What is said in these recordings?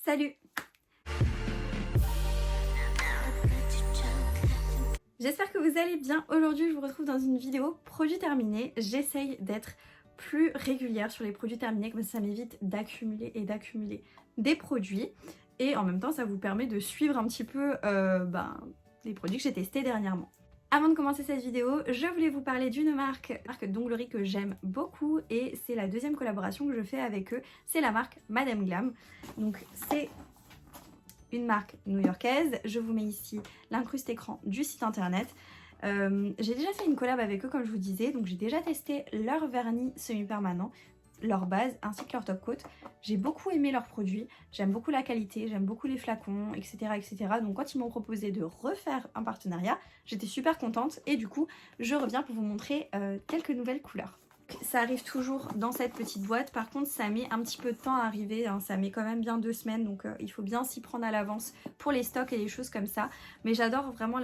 Salut! J'espère que vous allez bien. Aujourd'hui, je vous retrouve dans une vidéo produits terminés. J'essaye d'être plus régulière sur les produits terminés, comme ça m'évite d'accumuler des produits. Et en même temps, ça vous permet de suivre un petit peu les produits que j'ai testés dernièrement. Avant de commencer cette vidéo, je voulais vous parler d'une marque d'onglerie que j'aime beaucoup et c'est la deuxième collaboration que je fais avec eux. C'est la marque Madame Glam. Donc c'est une marque new-yorkaise. Je vous mets ici l'incruste écran du site internet. J'ai déjà fait une collab avec eux comme je vous disais, donc j'ai déjà testé leur vernis semi-permanent, leur base ainsi que leur top coat. J'ai beaucoup aimé leurs produits, j'aime beaucoup la qualité, j'aime beaucoup les flacons, etc. etc. Donc quand ils m'ont proposé de refaire un partenariat, j'étais super contente et du coup je reviens pour vous montrer quelques nouvelles couleurs. Ça arrive toujours dans cette petite boîte, par contre ça met un petit peu de temps à arriver, hein. Ça met quand même bien 2 semaines, donc il faut bien s'y prendre à l'avance pour les stocks et les choses comme ça. Mais j'adore vraiment,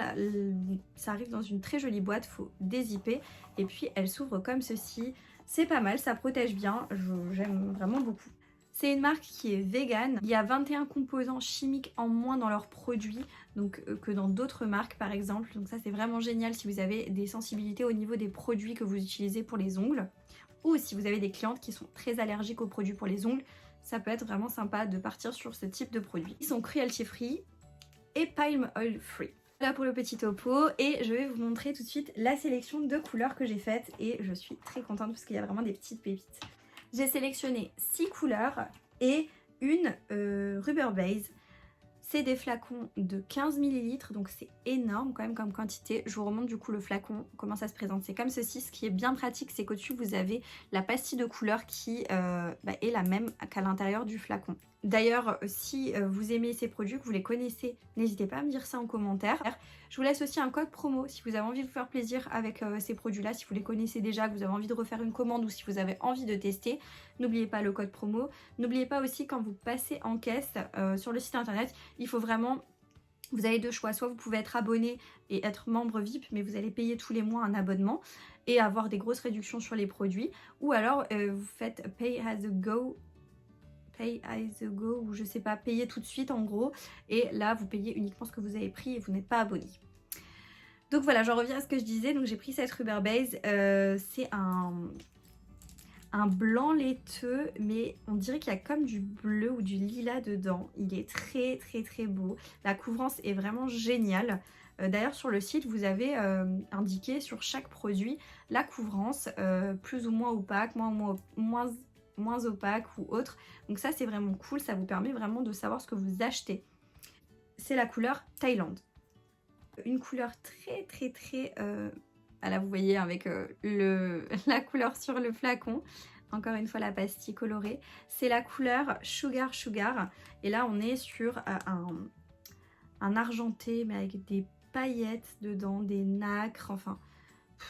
ça arrive dans une très jolie boîte, faut dézipper et puis elle s'ouvre comme ceci. C'est pas mal, ça protège bien, j'aime vraiment beaucoup. C'est une marque qui est vegan, il y a 21 composants chimiques en moins dans leurs produits donc, que dans d'autres marques par exemple. Donc ça c'est vraiment génial si vous avez des sensibilités au niveau des produits que vous utilisez pour les ongles. Ou si vous avez des clientes qui sont très allergiques aux produits pour les ongles, ça peut être vraiment sympa de partir sur ce type de produits. Ils sont cruelty free et palm oil free. Voilà pour le petit topo et je vais vous montrer tout de suite la sélection de couleurs que j'ai faite et je suis très contente parce qu'il y a vraiment des petites pépites. J'ai sélectionné 6 couleurs et une Rubber Base. C'est des flacons de 15 ml, donc c'est énorme quand même comme quantité. Je vous remontre du coup le flacon, comment ça se présente. C'est comme ceci. Ce qui est bien pratique, c'est qu'au-dessus vous avez la pastille de couleur qui est la même qu'à l'intérieur du flacon. D'ailleurs, si vous aimez ces produits, que vous les connaissez, n'hésitez pas à me dire ça en commentaire. Je vous laisse aussi un code promo si vous avez envie de vous faire plaisir avec ces produits-là, si vous les connaissez déjà, que vous avez envie de refaire une commande ou si vous avez envie de tester. N'oubliez pas le code promo. N'oubliez pas aussi quand vous passez en caisse sur le site internet, il faut vraiment... Vous avez 2 choix, soit vous pouvez être abonné et être membre VIP, mais vous allez payer tous les mois un abonnement et avoir des grosses réductions sur les produits, ou alors vous faites Pay as go, ou je sais pas, payer tout de suite en gros, et là vous payez uniquement ce que vous avez pris et vous n'êtes pas abonné. Donc voilà, j'en reviens à ce que je disais. Donc j'ai pris cette Rubber Base, c'est un blanc laiteux, mais on dirait qu'il y a comme du bleu ou du lilas dedans. Il est très très très beau. La couvrance est vraiment géniale. D'ailleurs sur le site vous avez indiqué sur chaque produit la couvrance, plus ou moins opaque, moins opaque ou autre. Donc ça c'est vraiment cool, ça vous permet vraiment de savoir ce que vous achetez. C'est la couleur Thaïlande. Une couleur très très très... là vous voyez avec la couleur sur le flacon. Encore une fois la pastille colorée. C'est la couleur Sugar Sugar. Et là on est sur un argenté mais avec des paillettes dedans, des nacres, enfin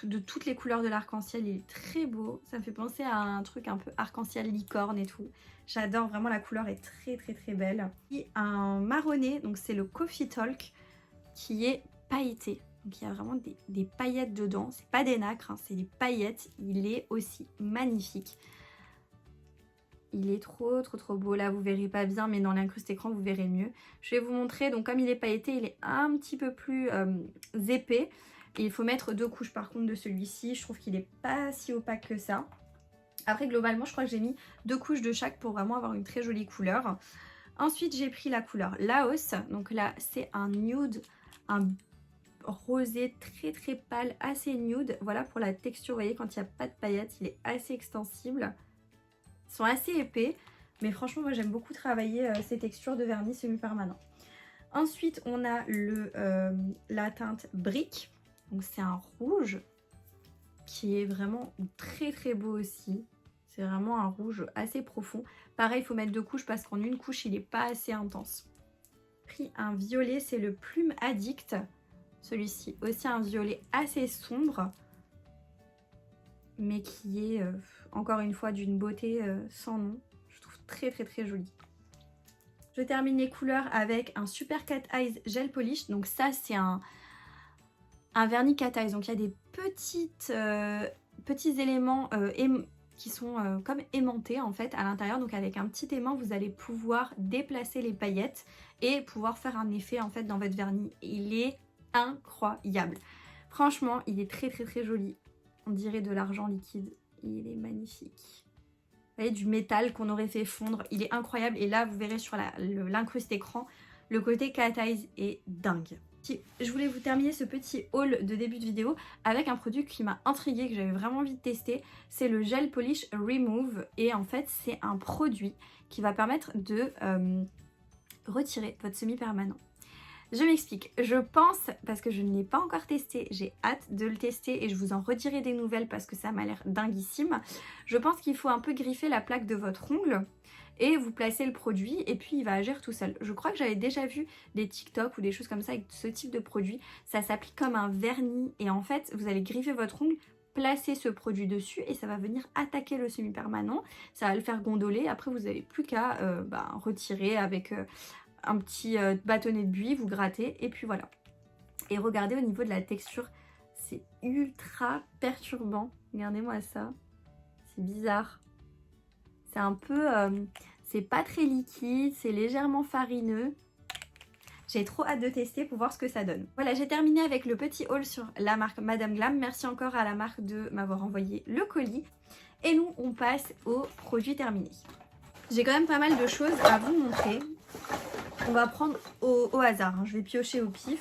de toutes les couleurs de l'arc-en-ciel. Il est très beau. Ça me fait penser à un truc un peu arc-en-ciel licorne et tout. J'adore, vraiment la couleur est très très très belle. Et un marronné, donc c'est le Coffee Talk qui est pailleté. Donc il y a vraiment des paillettes dedans. C'est pas des nacres, hein, c'est des paillettes. Il est aussi magnifique. Il est trop trop trop beau. Là vous verrez pas bien, mais dans l'incruste écran vous verrez mieux. Je vais vous montrer. Donc comme il est pailleté, il est un petit peu plus épais. Et il faut mettre 2 couches par contre de celui-ci. Je trouve qu'il est pas si opaque que ça. Après globalement je crois que j'ai mis 2 couches de chaque pour vraiment avoir une très jolie couleur. Ensuite j'ai pris la couleur Laos. Donc là c'est un nude, un rosé très très pâle, assez nude. Voilà pour la texture, vous voyez quand il n'y a pas de paillettes, il est assez extensible. Ils sont assez épais, mais franchement moi j'aime beaucoup travailler ces textures de vernis semi-permanent. Ensuite on a la teinte Brick. Donc c'est un rouge qui est vraiment très très beau aussi. C'est vraiment un rouge assez profond. Pareil, il faut mettre 2 couches parce qu'en une couche, il n'est pas assez intense. J'ai pris un violet, c'est le Plume Addict. Celui-ci, aussi un violet assez sombre, mais qui est encore une fois d'une beauté sans nom. Je trouve très très très joli. Je termine les couleurs avec un Super Cat Eyes Gel Polish. Donc ça c'est un vernis cat eyes, donc il y a des petits éléments qui sont comme aimantés en fait à l'intérieur. Donc avec un petit aimant, vous allez pouvoir déplacer les paillettes et pouvoir faire un effet en fait dans votre vernis. Il est incroyable. Franchement, il est très très très joli. On dirait de l'argent liquide. Il est magnifique. Vous voyez, du métal qu'on aurait fait fondre. Il est incroyable. Et là, vous verrez sur l'incruste écran, le côté cat eyes est dingue. Je voulais vous terminer ce petit haul de début de vidéo avec un produit qui m'a intriguée, que j'avais vraiment envie de tester. C'est le Gel Polish Remove. Et en fait, c'est un produit qui va permettre de retirer votre semi-permanent. Je m'explique, je pense, parce que je ne l'ai pas encore testé, j'ai hâte de le tester et je vous en redirai des nouvelles parce que ça m'a l'air dinguissime. Je pense qu'il faut un peu griffer la plaque de votre ongle et vous placez le produit et puis il va agir tout seul. Je crois que j'avais déjà vu des TikTok ou des choses comme ça avec ce type de produit. Ça s'applique comme un vernis et en fait vous allez griffer votre ongle, placer ce produit dessus et ça va venir attaquer le semi-permanent. Ça va le faire gondoler, après vous n'avez plus qu'à retirer avec... un petit bâtonnet de buis, vous grattez et puis voilà. Et regardez au niveau de la texture, c'est ultra perturbant. Regardez-moi ça, c'est bizarre. C'est un peu, c'est pas très liquide, c'est légèrement farineux. J'ai trop hâte de tester pour voir ce que ça donne. Voilà, j'ai terminé avec le petit haul sur la marque Madame Glam. Merci encore à la marque de m'avoir envoyé le colis. Et nous, on passe aux produits terminés. J'ai quand même pas mal de choses à vous montrer. On va prendre au hasard, hein. Je vais piocher au pif.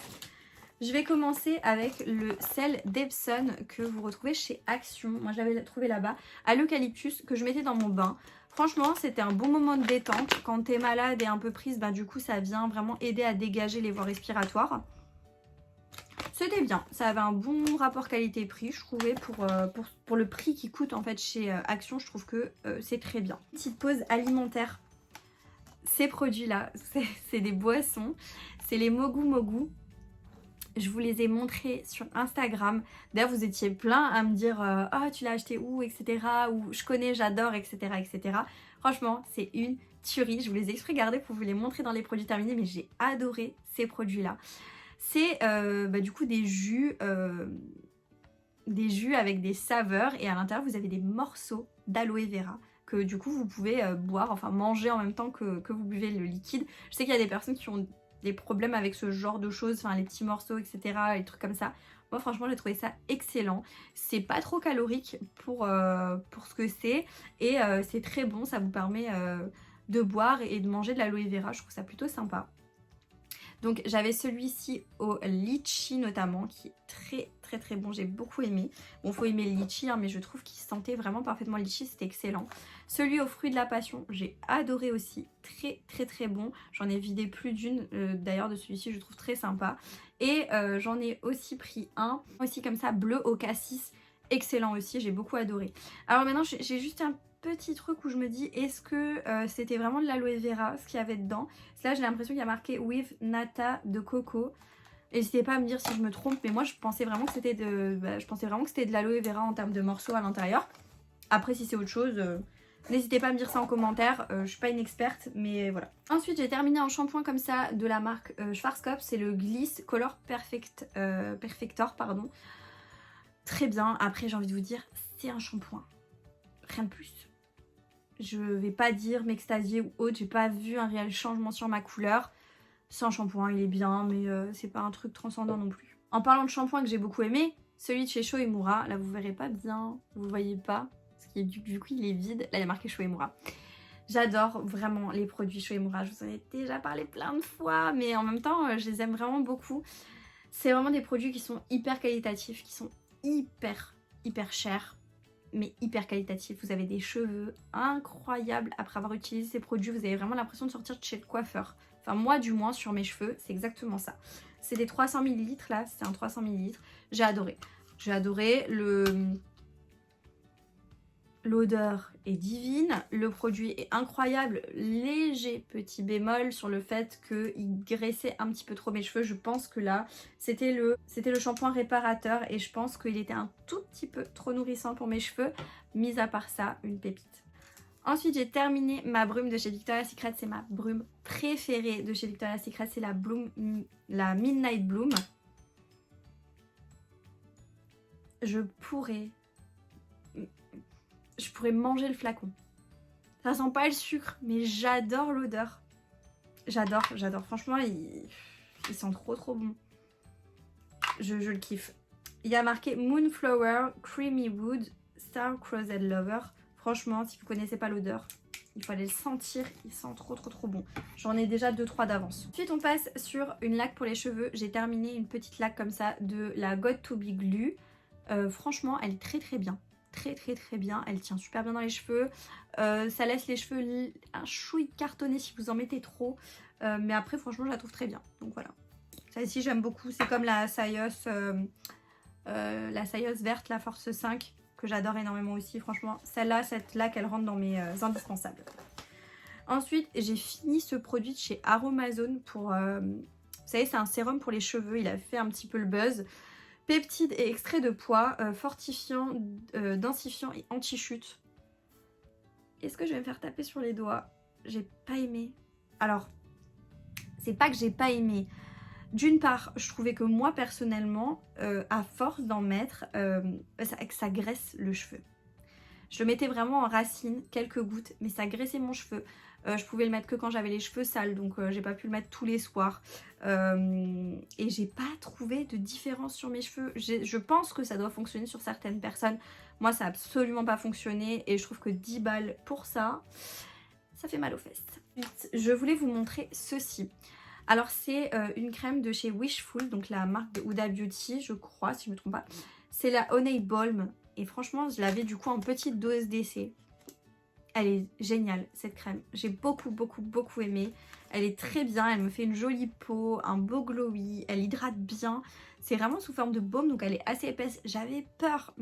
Je vais commencer avec le sel d'Epsom que vous retrouvez chez Action. Moi je l'avais trouvé là-bas, à l'eucalyptus, que je mettais dans mon bain. Franchement c'était un bon moment de détente. Quand t'es malade et un peu prise, du coup ça vient vraiment aider à dégager les voies respiratoires. C'était bien, ça avait un bon rapport qualité-prix, je trouvais, pour le prix qui coûte en fait chez Action, je trouve que c'est très bien. Petite pause alimentaire. Ces produits-là, c'est des boissons, c'est les Mogu Mogu. Je vous les ai montrés sur Instagram. D'ailleurs, vous étiez plein à me dire « Oh, tu l'as acheté où ?» etc. Ou « Je connais, j'adore, etc. etc. » Franchement, c'est une tuerie. Je vous les ai exprès gardés pour vous les montrer dans les produits terminés, mais j'ai adoré ces produits-là. C'est du coup des jus avec des saveurs et à l'intérieur, vous avez des morceaux d'aloe vera que du coup vous pouvez boire, enfin manger en même temps que vous buvez le liquide. Je sais qu'il y a des personnes qui ont des problèmes avec ce genre de choses, enfin les petits morceaux, etc., les trucs comme ça. Moi franchement j'ai trouvé ça excellent. C'est pas trop calorique pour ce que c'est et c'est très bon, ça vous permet de boire et de manger de l'aloe vera, je trouve ça plutôt sympa. Donc j'avais celui-ci au litchi notamment qui est très très très bon, j'ai beaucoup aimé. Bon, faut aimer le litchi hein, mais je trouve qu'il sentait vraiment parfaitement le litchi, c'était excellent. Celui au fruit de la passion, j'ai adoré aussi, très très très bon. J'en ai vidé plus d'une d'ailleurs de celui-ci, je trouve très sympa. Et j'en ai aussi pris un, aussi comme ça, bleu au cassis, excellent aussi, j'ai beaucoup adoré. Alors maintenant j'ai juste un petit truc où je me dis est-ce que c'était vraiment de l'aloe vera ce qu'il y avait dedans. Là j'ai l'impression qu'il y a marqué with nata de coco. N'hésitez pas à me dire si je me trompe, mais moi je pensais vraiment que c'était de l'aloe vera en termes de morceaux à l'intérieur. Après si c'est autre chose, n'hésitez pas à me dire ça en commentaire, je suis pas une experte mais voilà. Ensuite j'ai terminé en shampoing comme ça de la marque Schwarzkopf, c'est le Gliss Color Perfector pardon. Très bien, après j'ai envie de vous dire c'est un shampoing, rien de plus. Je vais pas dire m'extasier ou autre, j'ai pas vu un réel changement sur ma couleur. C'est un shampoing, il est bien, mais c'est pas un truc transcendant non plus. En parlant de shampoing que j'ai beaucoup aimé, celui de chez Sho-Uemura, là vous verrez pas bien, vous voyez pas, parce que du coup il est vide, là il y a marqué Sho-Uemura. J'adore vraiment les produits Sho-Uemura, je vous en ai déjà parlé plein de fois, mais en même temps je les aime vraiment beaucoup. C'est vraiment des produits qui sont hyper qualitatifs, qui sont hyper chers, mais hyper qualitatif. Vous avez des cheveux incroyables après avoir utilisé ces produits, vous avez vraiment l'impression de sortir de chez le coiffeur. Enfin moi du moins sur mes cheveux, c'est exactement ça. C'est des 300 ml là, c'est un 300 ml. J'ai adoré. J'ai adoré, l'odeur est divine, le produit est incroyable, léger petit bémol sur le fait qu'il graissait un petit peu trop mes cheveux. Je pense que là c'était le shampoing réparateur et je pense qu'il était un tout petit peu trop nourrissant pour mes cheveux. Mis à part ça, une pépite. Ensuite j'ai terminé ma brume de chez Victoria's Secret, c'est ma brume préférée de chez Victoria's Secret, c'est la Midnight Bloom. Je pourrais je pourrais manger le flacon. Ça sent pas le sucre, mais j'adore l'odeur. J'adore. Franchement, il sent trop bon. Je le kiffe. Il y a marqué Moonflower Creamy Wood Star Crossed Lover. Franchement, si vous connaissez pas l'odeur, il faut aller le sentir. Il sent trop bon. J'en ai déjà 2-3 d'avance. Ensuite, on passe sur une laque pour les cheveux. J'ai terminé une petite laque comme ça de la God To Be Glue. Franchement, elle est très bien. Très bien. Elle tient super bien dans les cheveux. Ça laisse les cheveux un chouï cartonné si vous en mettez trop. Mais après, franchement, je la trouve très bien. Donc voilà. Celle-ci, j'aime beaucoup. C'est comme la Sayos verte, la Force 5, que j'adore énormément aussi. Franchement, celle-là, cette laque, elle rentre dans mes indispensables. Ensuite, j'ai fini ce produit de chez Aromazone pour... vous savez, c'est un sérum pour les cheveux. Il a fait un petit peu le buzz. Peptides et extrait de pois, fortifiant, densifiant et anti-chute. Est-ce que je vais me faire taper sur les doigts? J'ai pas aimé. Alors, c'est pas que j'ai pas aimé. D'une part, je trouvais que moi personnellement, à force d'en mettre, ça graisse le cheveu. Je le mettais vraiment en racine, quelques gouttes, mais ça graissait mon cheveu. Je pouvais le mettre que quand j'avais les cheveux sales, donc j'ai pas pu le mettre tous les soirs. Et j'ai pas trouvé de différence sur mes cheveux. Je pense que ça doit fonctionner sur certaines personnes. Moi, ça a absolument pas fonctionné et je trouve que 10 balles pour ça, ça fait mal aux fesses. Je voulais vous montrer ceci. Alors c'est une crème de chez Wishful, donc la marque de Huda Beauty, je crois, si je ne me trompe pas. C'est la Honey Balm et franchement, je l'avais du coup en petite dose d'essai. Elle est géniale cette crème, j'ai beaucoup aimé. Elle est très bien, elle me fait une jolie peau, un beau glowy, elle hydrate bien. C'est vraiment sous forme de baume, donc elle est assez épaisse. J'avais peur,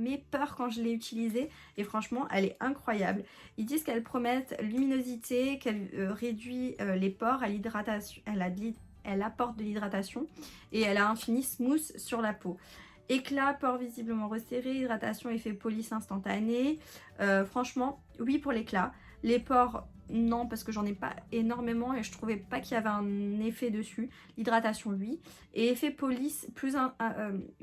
quand je l'ai utilisée et franchement elle est incroyable. Ils disent qu'elle promet luminosité, qu'elle réduit les pores, elle apporte de l'hydratation et elle a un fini smooth sur la peau. Éclat, pores visiblement resserrés, hydratation, effet police instantané. Franchement, oui pour l'éclat. Les pores, non, parce que j'en ai pas énormément et je trouvais pas qu'il y avait un effet dessus. L'hydratation, oui. Et effet police,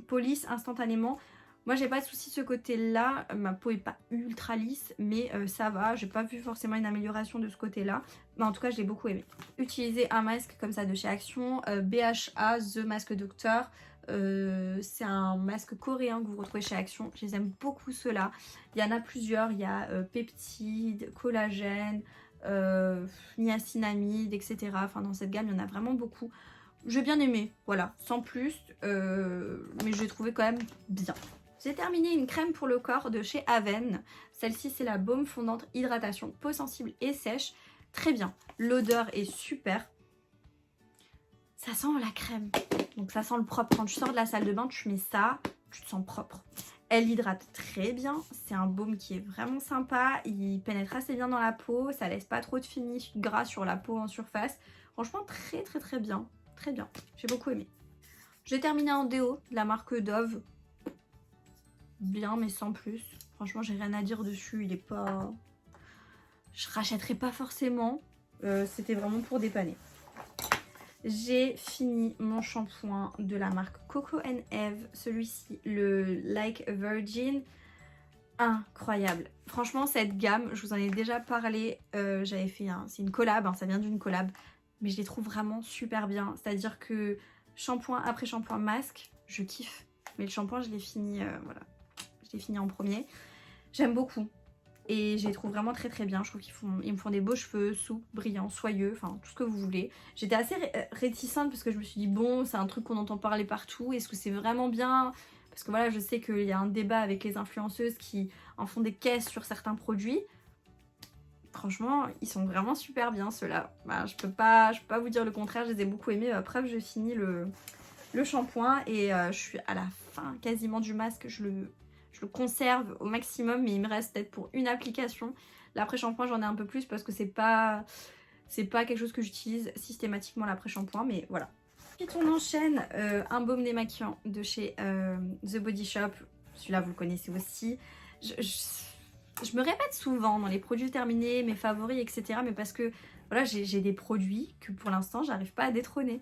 police instantanément. Moi, j'ai pas de souci de ce côté-là. Ma peau est pas ultra lisse, mais ça va. J'ai pas vu forcément une amélioration de ce côté-là. Mais en tout cas, je l'ai beaucoup aimé. Utiliser un masque comme ça de chez Action. BHA, The Mask Doctor. C'est un masque coréen que vous retrouvez chez Action. Je les aime beaucoup ceux-là. Il y en a plusieurs. Il y a peptides, collagène, niacinamide, etc. Enfin, dans cette gamme, il y en a vraiment beaucoup. J'ai bien aimé, voilà, sans plus. Mais je l'ai trouvé quand même bien. J'ai terminé une crème pour le corps de chez Aven. Celle-ci, c'est la baume fondante hydratation, peau sensible et sèche. Très bien. L'odeur est super. Ça sent la crème. Donc ça sent le propre. Quand tu sors de la salle de bain, tu mets ça, tu te sens propre. Elle hydrate très bien. C'est un baume qui est vraiment sympa. Il pénètre assez bien dans la peau. Ça laisse pas trop de fini gras sur la peau en surface. Franchement, très bien. Très bien. J'ai beaucoup aimé. J'ai terminé en déo de la marque Dove. Bien, mais sans plus. Franchement, j'ai rien à dire dessus. Il est pas... Je rachèterai pas forcément. C'était vraiment pour dépanner. J'ai fini mon shampoing de la marque Coco & Eve. Celui-ci, le Like a Virgin. Incroyable. Franchement, cette gamme, je vous en ai déjà parlé. J'avais fait c'est une collab, hein, ça vient d'une collab. Mais je les trouve vraiment super bien. C'est-à-dire que shampoing après shampoing masque, je kiffe. Mais le shampoing, je l'ai fini, voilà. Je l'ai fini en premier. J'aime beaucoup. Et je les trouve vraiment très bien. Je trouve qu'ils me font des beaux cheveux, souples, brillants, soyeux, enfin tout ce que vous voulez. J'étais assez réticente parce que je me suis dit bon, c'est un truc qu'on entend parler partout. Est-ce que c'est vraiment bien? Parce que voilà, je sais qu'il y a un débat avec les influenceuses qui en font des caisses sur certains produits. Franchement, ils sont vraiment super bien ceux-là. Bah, je peux pas vous dire le contraire, je les ai beaucoup aimés. Preuve, j'ai fini le shampoing et je suis à la fin quasiment du masque. Je le conserve au maximum, mais il me reste peut-être pour une application. L'après-shampoing, j'en ai un peu plus parce que c'est pas quelque chose que j'utilise systématiquement l'après-shampoing, mais voilà. Ensuite, on enchaîne un baume démaquillant de chez The Body Shop. Celui-là, vous le connaissez aussi. Je me répète souvent dans les produits terminés, mes favoris, etc. Mais parce que voilà, j'ai des produits que pour l'instant, j'arrive pas à détrôner.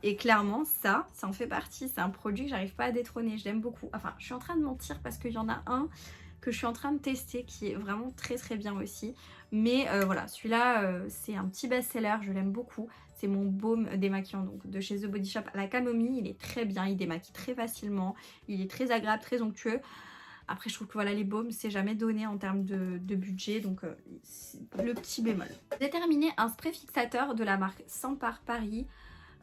Et clairement, ça en fait partie. C'est un produit que j'arrive pas à détrôner. Je l'aime beaucoup. Enfin, je suis en train de mentir parce qu'il y en a un que je suis en train de tester qui est vraiment très très bien aussi. Mais voilà, celui-là c'est un petit best-seller, je l'aime beaucoup. C'est mon baume démaquillant donc de chez The Body Shop à la camomille. Il est très bien, il démaquille très facilement, il est très agréable, très onctueux. Après je trouve que voilà, les baumes c'est jamais donné en termes de budget, donc le petit bémol. J'ai terminé un spray fixateur de la marque Sampar Paris.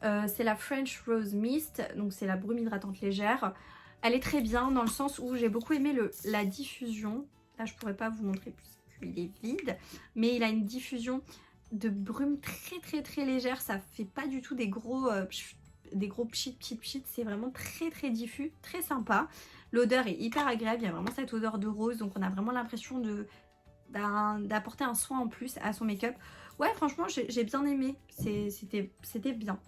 C'est la French Rose Mist, donc c'est la brume hydratante légère. Elle est très bien dans le sens où j'ai beaucoup aimé la diffusion. Là je pourrais pas vous montrer puisqu'il est vide, mais il a une diffusion de brume très très très légère. Ça fait pas du tout des gros pchit, c'est vraiment très très diffus, très sympa. L'odeur est hyper agréable, il y a vraiment cette odeur de rose, donc on a vraiment l'impression d'apporter un soin en plus à son make-up. Ouais, franchement j'ai bien aimé, c'était bien.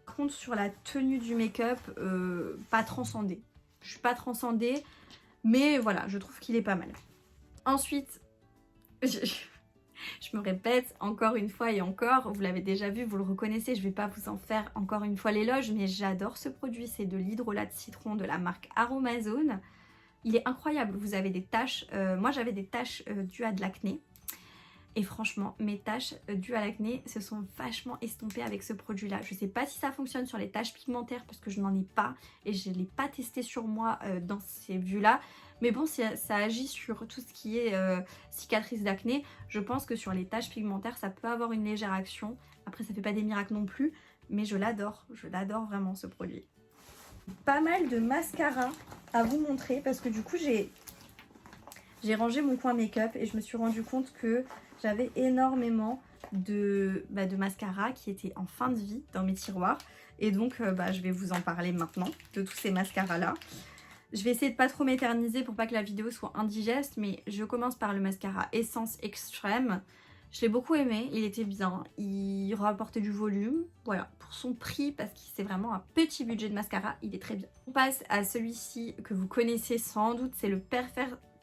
Par contre sur la tenue du make-up, pas transcendée. Je suis pas transcendée, mais voilà, je trouve qu'il est pas mal. Ensuite, je me répète encore une fois et encore, vous l'avez déjà vu, vous le reconnaissez, je vais pas vous en faire encore une fois l'éloge, mais j'adore ce produit, c'est de l'hydrolat de citron de la marque Aromazone. Il est incroyable, vous avez des taches, moi j'avais des taches dues à de l'acné. Et franchement, mes taches dues à l'acné se sont vachement estompées avec ce produit-là. Je sais pas si ça fonctionne sur les taches pigmentaires parce que je n'en ai pas et je ne l'ai pas testé sur moi dans ces vues-là. Mais bon, ça agit sur tout ce qui est cicatrices d'acné. Je pense que sur les taches pigmentaires, ça peut avoir une légère action. Après, ça fait pas des miracles non plus, mais je l'adore vraiment ce produit. Pas mal de mascara à vous montrer parce que du coup, j'ai rangé mon coin make-up et je me suis rendu compte que j'avais énormément de mascara qui étaient en fin de vie dans mes tiroirs. Et donc je vais vous en parler maintenant de tous ces mascaras là. Je vais essayer de pas trop m'éterniser pour pas que la vidéo soit indigeste, mais je commence par le mascara Essence Extreme. Je l'ai beaucoup aimé, il était bien, il rapportait du volume, voilà, pour son prix, parce que c'est vraiment un petit budget de mascara, il est très bien. On passe à celui-ci que vous connaissez sans doute, c'est le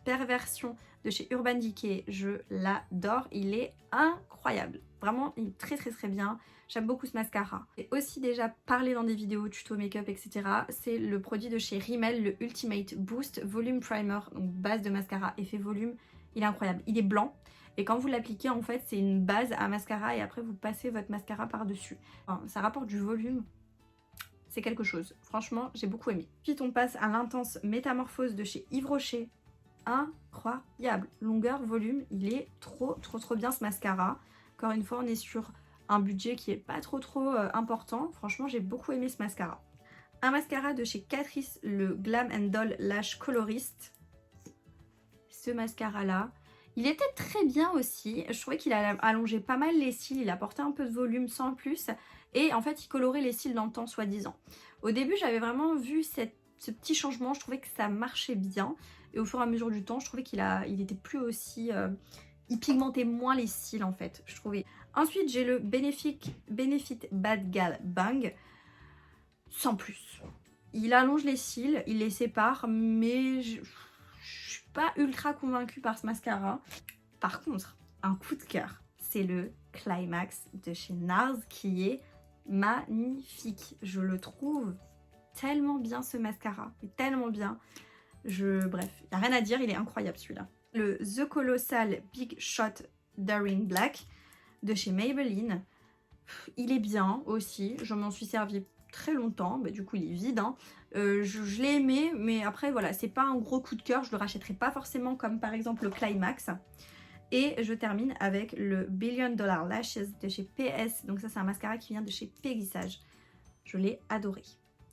Perversion de chez Urban Decay. Je l'adore, il est incroyable, vraiment il est très très très bien. J'aime beaucoup ce mascara. J'ai aussi déjà parlé dans des vidéos tuto make-up etc. C'est le produit de chez Rimmel, le Ultimate Boost Volume Primer, donc base de mascara effet volume. Il est incroyable, il est blanc et quand vous l'appliquez en fait c'est une base à mascara et après vous passez votre mascara par dessus. Enfin, ça rapporte du volume. C'est quelque chose, franchement j'ai beaucoup aimé. Ensuite on passe à l'intense Métamorphose de chez Yves Rocher. Incroyable, longueur, volume, il est trop bien ce mascara. Encore une fois on est sur un budget qui est pas trop important. Franchement j'ai beaucoup aimé ce mascara. Un mascara de chez Catrice, le Glam Doll Lash Colorist. Ce mascara là, il était très bien aussi. Je trouvais qu'il allongeait pas mal les cils, il apportait un peu de volume sans plus. Et en fait il colorait les cils dans le temps soi-disant. Au début j'avais vraiment vu ce petit changement, je trouvais que ça marchait bien. Et au fur et à mesure du temps je trouvais qu'il était plus aussi... il pigmentait moins les cils en fait, je trouvais. Ensuite, j'ai le Benefit Bad Gal Bang. Sans plus. Il allonge les cils, il les sépare, mais je suis pas ultra convaincue par ce mascara. Par contre, un coup de cœur, c'est le Climax de chez NARS qui est magnifique. Je le trouve tellement bien ce mascara, tellement bien. Bref, il n'y a rien à dire, il est incroyable celui-là. Le The Colossal Big Shot Daring Black de chez Maybelline. Il est bien aussi, je m'en suis servi très longtemps, du coup il est vide. Hein. Je l'ai aimé, mais après voilà, c'est pas un gros coup de cœur, je le rachèterai pas forcément comme par exemple le Climax. Et je termine avec le Billion Dollar Lashes de chez PS, donc ça c'est un mascara qui vient de chez Pégissage. Je l'ai adoré.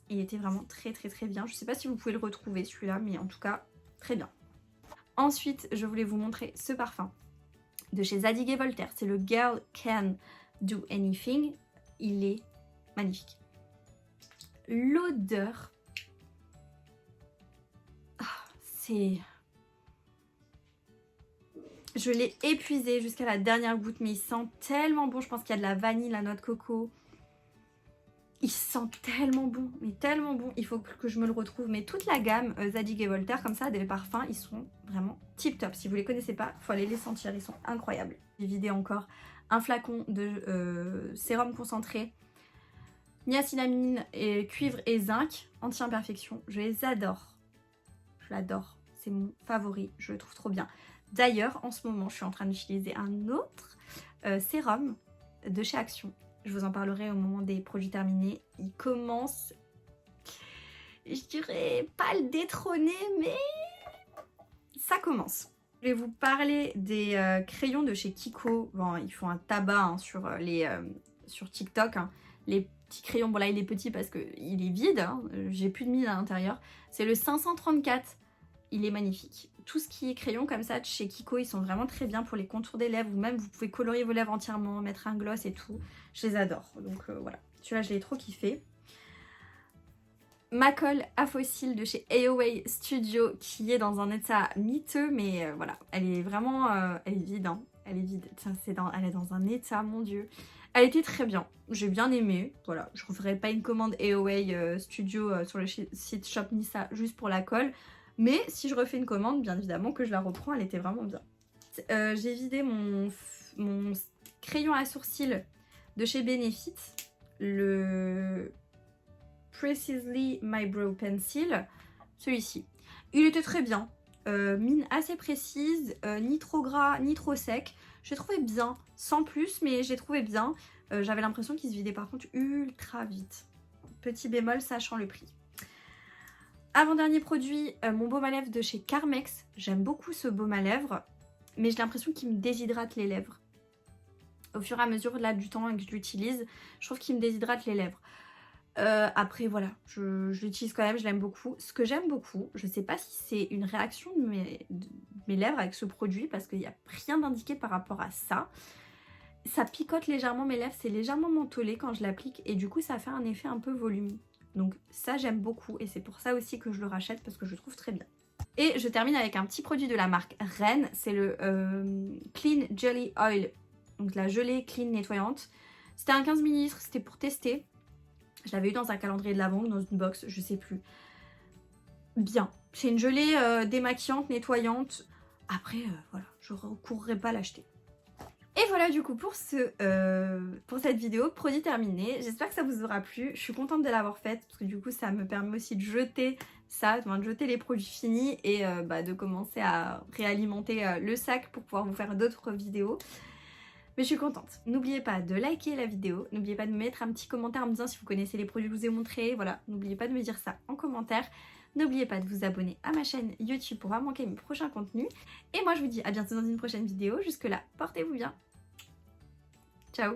Il était vraiment très bien, je sais pas si vous pouvez le retrouver celui-là, mais en tout cas très bien. Ensuite, je voulais vous montrer ce parfum de chez Zadig & Voltaire. C'est le Girl Can Do Anything. Il est magnifique. L'odeur, c'est... Je l'ai épuisé jusqu'à la dernière goutte, mais il sent tellement bon. Je pense qu'il y a de la vanille, la noix de coco. Il sent tellement bon, mais tellement bon. Il faut que je me le retrouve. Mais toute la gamme Zadig & Voltaire, comme ça, des parfums, ils sont vraiment tip top. Si vous les connaissez pas, il faut aller les sentir. Ils sont incroyables. J'ai vidé encore un flacon de sérum concentré, niacinamide, et cuivre et zinc, anti-imperfection. Je les adore. Je l'adore. c'est mon favori, je le trouve trop bien. D'ailleurs, en ce moment, je suis en train d'utiliser un autre sérum de chez Action. Je vous en parlerai au moment des produits terminés. Il commence, je dirais pas le détrôner, mais ça commence. Je vais vous parler des crayons de chez Kiko. Bon, ils font un tabac hein, sur TikTok. Hein. Les petits crayons, bon là il est petit parce qu'il est vide. Hein. J'ai plus de mine à l'intérieur. C'est le 534. Il est magnifique. Tout ce qui est crayon comme ça de chez Kiko, ils sont vraiment très bien pour les contours des lèvres. Ou même vous pouvez colorier vos lèvres entièrement, mettre un gloss et tout. Je les adore. Donc voilà. Celui-là je l'ai trop kiffé. Ma colle à fossiles de chez AOA Studio qui est dans un état miteux, mais voilà, elle est vraiment, elle est vide, hein. Elle est vide, elle est dans un état, mon dieu. Elle était très bien, j'ai bien aimé, voilà, je referai pas une commande AOA Studio sur le site Shop Nissa juste pour la colle, mais si je refais une commande, bien évidemment que je la reprends, elle était vraiment bien. J'ai vidé mon crayon à sourcils de chez Benefit, le Precisely My Brow Pencil, celui-ci. Il était très bien, mine assez précise, ni trop gras, ni trop sec. J'ai trouvé bien, sans plus, mais j'ai trouvé bien. J'avais l'impression qu'il se vidait par contre ultra vite. Petit bémol, sachant le prix. Avant-dernier produit, mon baume à lèvres de chez Carmex. J'aime beaucoup ce baume à lèvres, mais j'ai l'impression qu'il me déshydrate les lèvres. Au fur et à mesure là, du temps que je l'utilise, je trouve qu'il me déshydrate les lèvres. Après voilà, je l'utilise quand même, je l'aime beaucoup. Ce que j'aime beaucoup, je sais pas si c'est une réaction de mes lèvres avec ce produit parce qu'il n'y a rien d'indiqué par rapport à ça. Ça picote légèrement mes lèvres, c'est légèrement mentholé quand je l'applique et du coup ça fait un effet un peu volume. Donc ça j'aime beaucoup et c'est pour ça aussi que je le rachète parce que je le trouve très bien. Et je termine avec un petit produit de la marque Ren, c'est le Clean Jelly Oil, donc la gelée clean nettoyante. C'était un 15 ml, c'était pour tester. Je l'avais eu dans un calendrier de la banque, dans une box, je sais plus. Bien. C'est une gelée démaquillante, nettoyante. Après, voilà, je ne recourrai pas à l'acheter. Et voilà du coup pour cette vidéo, produit terminé. J'espère que ça vous aura plu. Je suis contente de l'avoir faite parce que du coup ça me permet aussi de jeter ça, de jeter les produits finis et de commencer à réalimenter le sac pour pouvoir vous faire d'autres vidéos. Mais je suis contente. N'oubliez pas de liker la vidéo, n'oubliez pas de me mettre un petit commentaire en me disant si vous connaissez les produits que je vous ai montrés. Voilà, n'oubliez pas de me dire ça en commentaire. N'oubliez pas de vous abonner à ma chaîne YouTube pour pas manquer mes prochains contenus. Et moi je vous dis à bientôt dans une prochaine vidéo. Jusque là, portez-vous bien. Ciao.